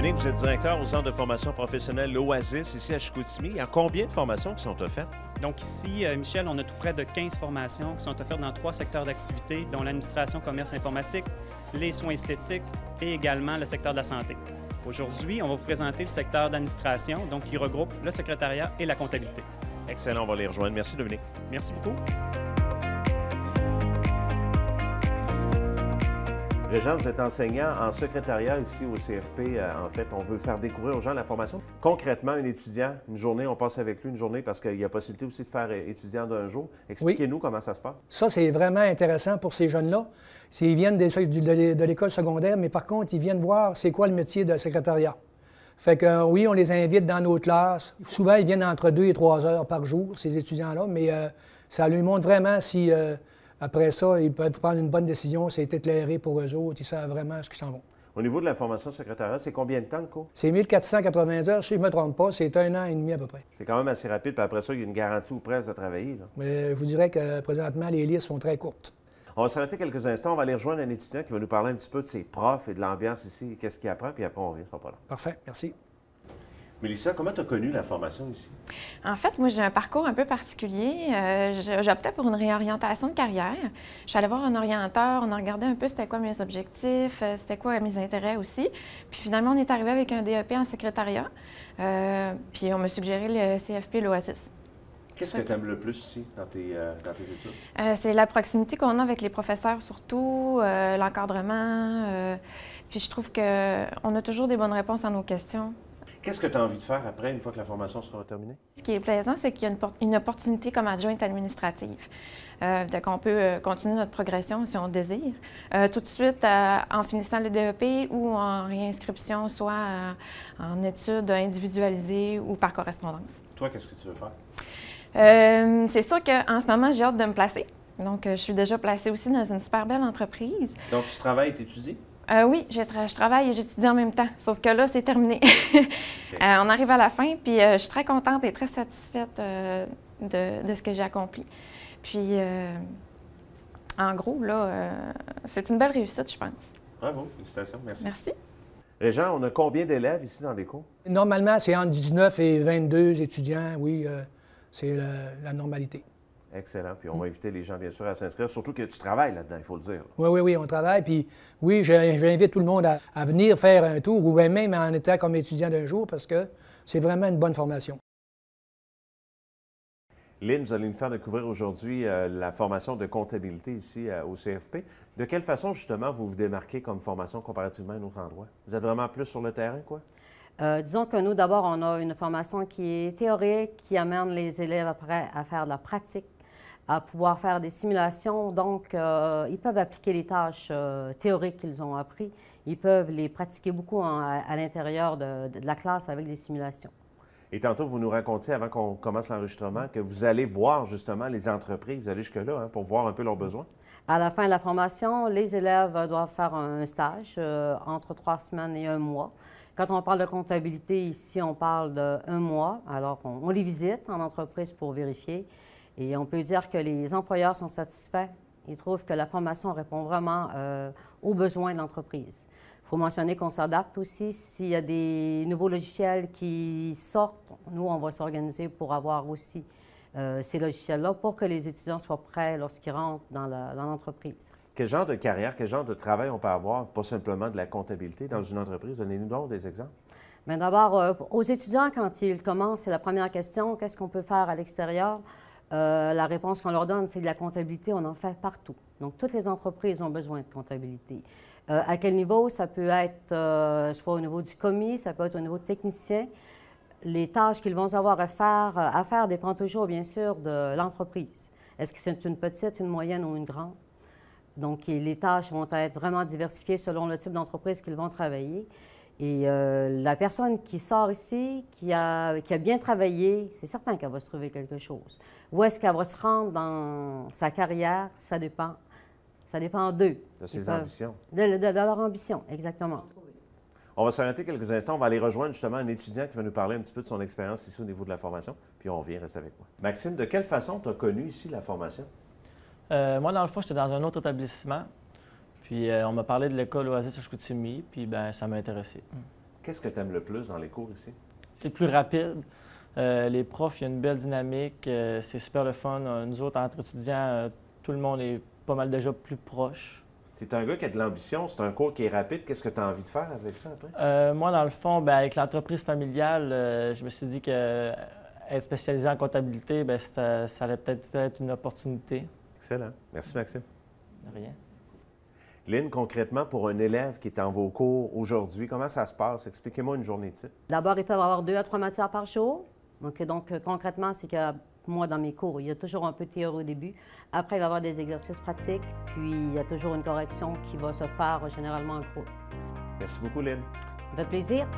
Dominique, vous êtes directeur au Centre de formation professionnelle l'Oasis, ici à Chicoutimi. Il y a combien de formations qui sont offertes? Donc ici, Michel, on a tout près de 15 formations qui sont offertes dans 3 secteurs d'activité, dont l'administration, commerce informatique, les soins esthétiques et également le secteur de la santé. Aujourd'hui, on va vous présenter le secteur d'administration, donc qui regroupe le secrétariat et la comptabilité. Excellent, on va les rejoindre. Merci Dominique. Merci beaucoup. Régent, vous êtes enseignant en secrétariat ici au CFP. En fait, on veut faire découvrir aux gens la formation. Concrètement, un étudiant, une journée, on passe avec lui une journée parce qu'il y a possibilité aussi de faire étudiant d'un jour. Expliquez-nous comment ça se passe. Ça, c'est vraiment intéressant pour ces jeunes-là. Ils viennent de l'école secondaire, mais par contre, ils viennent voir c'est quoi le métier de secrétariat. Fait que oui, on les invite dans nos classes. Souvent, ils viennent entre 2 et 3 heures par jour, ces étudiants-là, mais ça leur montre vraiment si... Après ça, ils peuvent prendre une bonne décision, c'est éclairé pour eux autres, ils savent vraiment ce qu'ils s'en vont. Au niveau de la formation secrétariat, c'est combien de temps le cours? C'est 1480 heures, si je ne me trompe pas, c'est 1 an et demi à peu près. C'est quand même assez rapide, puis après ça, il y a une garantie ou presque de travailler. Là. Mais je vous dirais que présentement, les listes sont très courtes. On va s'arrêter quelques instants, on va aller rejoindre un étudiant qui va nous parler un petit peu de ses profs et de l'ambiance ici, qu'est-ce qu'il apprend, puis après on revient, ce sera pas long. Parfait, merci. Mélissa, comment tu as connu la formation ici? En fait, moi, j'ai un parcours un peu particulier. J'optais pour une réorientation de carrière. Je suis allée voir un orienteur, on a regardé un peu c'était quoi mes objectifs, c'était quoi mes intérêts aussi. Puis finalement, on est arrivé avec un DEP en secrétariat. Puis on m'a suggéré le CFP l'Oasis. Qu'est-ce que tu aimes le plus ici dans tes études? C'est la proximité qu'on a avec les professeurs surtout, l'encadrement. Puis je trouve qu'on a toujours des bonnes réponses à nos questions. Qu'est-ce que tu as envie de faire après, une fois que la formation sera terminée? Ce qui est plaisant, c'est qu'il y a une opportunité comme adjointe administrative. Donc, on peut continuer notre progression si on le désire. Tout de suite, en finissant le DEP ou en réinscription, soit en études individualisées ou par correspondance. Toi, qu'est-ce que tu veux faire? C'est sûr qu'en ce moment, j'ai hâte de me placer. Donc, je suis déjà placée aussi dans une super belle entreprise. Donc, tu travailles et tu étudies? Oui, je travaille et j'étudie en même temps, sauf que là, c'est terminé. Okay. On arrive à la fin, puis je suis très contente et très satisfaite de ce que j'ai accompli. Puis, en gros, là, c'est une belle réussite, je pense. Bravo, félicitations, merci. Merci. Régent, on a combien d'élèves ici dans les cours? Normalement, c'est entre 19 et 22 étudiants, oui, c'est la normalité. Excellent. Puis on va inviter les gens, bien sûr, à s'inscrire. Surtout que tu travailles là-dedans, il faut le dire. Oui, on travaille. Puis oui, j'invite tout le monde à venir faire un tour, ou même en étant comme étudiant d'un jour, parce que c'est vraiment une bonne formation. Lynn, vous allez nous faire découvrir aujourd'hui la formation de comptabilité ici au CFP. De quelle façon, justement, vous vous démarquez comme formation comparativement à un autre endroit? Vous êtes vraiment plus sur le terrain, quoi? Disons que nous, d'abord, on a une formation qui est théorique, qui amène les élèves après à faire de la pratique, à pouvoir faire des simulations. Donc, ils peuvent appliquer les tâches théoriques qu'ils ont apprises. Ils peuvent les pratiquer beaucoup à l'intérieur de la classe avec des simulations. Et tantôt, vous nous racontiez, avant qu'on commence l'enregistrement, que vous allez voir justement les entreprises, vous allez jusque-là pour voir un peu leurs besoins. À la fin de la formation, les élèves doivent faire un stage entre 3 semaines et 1 mois. Quand on parle de comptabilité, ici, on parle d'1 mois. Alors, on les visite en entreprise pour vérifier. Et on peut dire que les employeurs sont satisfaits. Ils trouvent que la formation répond vraiment aux besoins de l'entreprise. Il faut mentionner qu'on s'adapte aussi. S'il y a des nouveaux logiciels qui sortent, nous, on va s'organiser pour avoir aussi ces logiciels-là pour que les étudiants soient prêts lorsqu'ils rentrent dans l'entreprise. Quel genre de carrière, quel genre de travail on peut avoir, pas simplement de la comptabilité dans une entreprise? Donnez-nous donc des exemples. Bien, d'abord, aux étudiants, quand ils commencent, c'est la première question, qu'est-ce qu'on peut faire à l'extérieur? La réponse qu'on leur donne, c'est de la comptabilité, on en fait partout. Donc, toutes les entreprises ont besoin de comptabilité. À quel niveau? Ça peut être soit au niveau du commis, ça peut être au niveau technicien. Les tâches qu'ils vont avoir à faire dépend toujours, bien sûr, de l'entreprise. Est-ce que c'est une petite, une moyenne ou une grande? Donc, les tâches vont être vraiment diversifiées selon le type d'entreprise qu'ils vont travailler. Et la personne qui sort ici, qui a bien travaillé, c'est certain qu'elle va se trouver quelque chose. Où est-ce qu'elle va se rendre dans sa carrière? Ça dépend. Ça dépend d'eux. De ses ambitions. De leur ambition, exactement. On va s'arrêter quelques instants. On va aller rejoindre justement un étudiant qui va nous parler un petit peu de son expérience ici au niveau de la formation. Puis on revient, reste avec moi. Maxime, de quelle façon tu as connu ici la formation? Moi, dans le fond, j'étais dans un autre établissement. Puis on m'a parlé de l'école Oasis à Chicoutimi, puis ben ça m'a intéressé. Qu'est-ce que tu aimes le plus dans les cours ici? C'est plus rapide. Les profs, il y a une belle dynamique. C'est super le fun. Nous autres, entre étudiants, tout le monde est pas mal déjà plus proche. Tu es un gars qui a de l'ambition, c'est un cours qui est rapide. Qu'est-ce que tu as envie de faire avec ça après? Moi, dans le fond, bien, avec l'entreprise familiale, je me suis dit que être spécialisé en comptabilité, bien, ça allait peut-être être une opportunité. Excellent. Merci, Maxime. De rien. Lynn, concrètement, pour un élève qui est en vos cours aujourd'hui, comment ça se passe? Expliquez-moi une journée type. D'abord, ils peuvent avoir 2 à 3 matières par jour. Donc concrètement, c'est que moi, dans mes cours, il y a toujours un peu de théorie au début. Après, il va y avoir des exercices pratiques, puis il y a toujours une correction qui va se faire généralement en groupe. Merci beaucoup, Lynn. Ça fait plaisir.